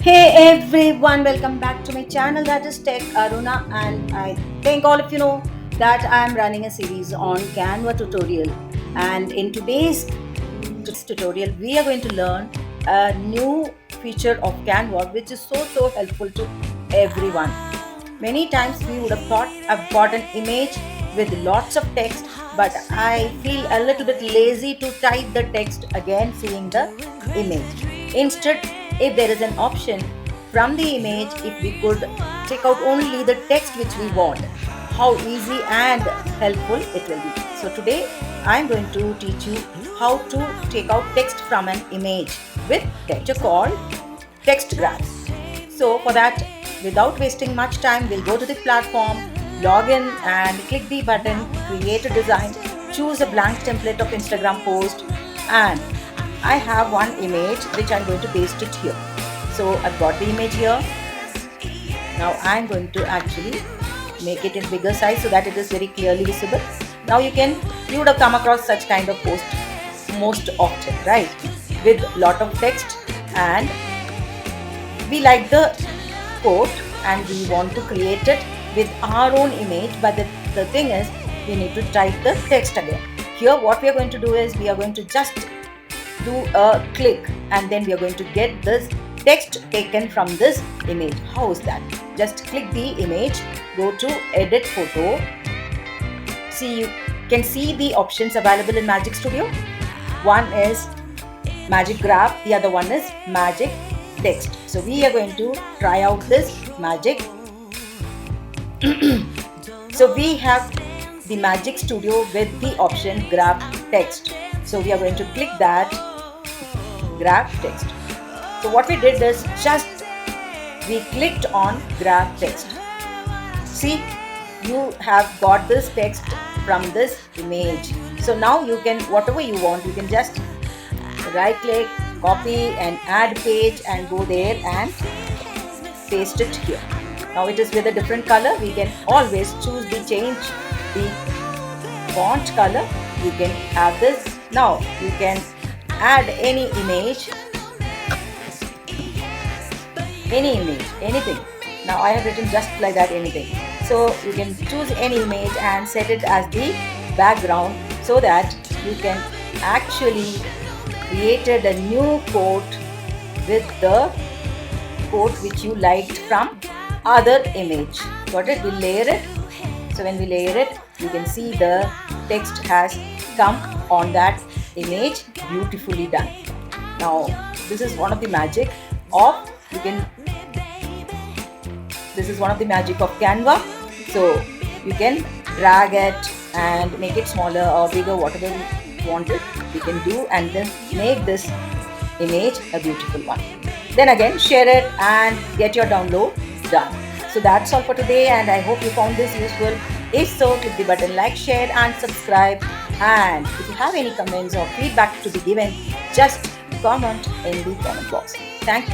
Hey everyone, welcome back to my channel, that is Tech Aruna, and I think all of you know that I am running a series on Canva tutorial. And in today's tutorial, we are going to learn a new feature of Canva which is so helpful to everyone. Many times we would have thought I've got an image with lots of text, but I feel a little bit lazy to type the text again seeing the image. Instead, if there is an option from the image, if we could take out only the text which we want, how easy and helpful it will be. So today I am going to teach you how to take out text from an image with feature called text graph. So for that, without wasting much time, we'll go to the platform, log in and click the button, create a design, choose a blank template of Instagram post, and I have one image which I'm going to paste it here. So I've got the image here. Now I'm going to actually make it in bigger size so that it is very clearly visible. Now you would have come across such kind of post most often, right? With lot of text, and we like the quote and we want to create it with our own image, but the thing is we need to type the text again. Here what we are going to do is we are going to just do a click and then we are going to get this text taken from this image. How is that? Just click the image, go to edit photo. See, you can see the options available in Magic Studio. One is Magic Graph, the other one is Magic Text. So we are going to try out this Magic. So we have the Magic Studio with the option Graph Text. So we are going to click that Graph Text. So what we did is just we clicked on Graph Text. See, you have got this text from this image. So now you can, whatever you want, you can just right click, copy and add page and go there and paste it here. Now it is with a different color. We can always choose the change the font color. You can have this. Now you can add any image, anything. Now I have written just like that, anything. So you can choose any image and set it as the background so that you can actually created a new quote with the quote which you liked from other image. Got it? We'll layer it. So when we layer it, you can see the text has come on that image, beautifully done. Now this is one of the magic of this is one of the magic of Canva. So you can drag it and make it smaller or bigger, whatever you want it, we can do, and then make this image a beautiful one. Then again share it and get your download done. So that's all for today, and I hope you found this useful. If so, click the button like, share and subscribe. And if you have any comments or feedback to be given, just comment in the comment box. Thank you.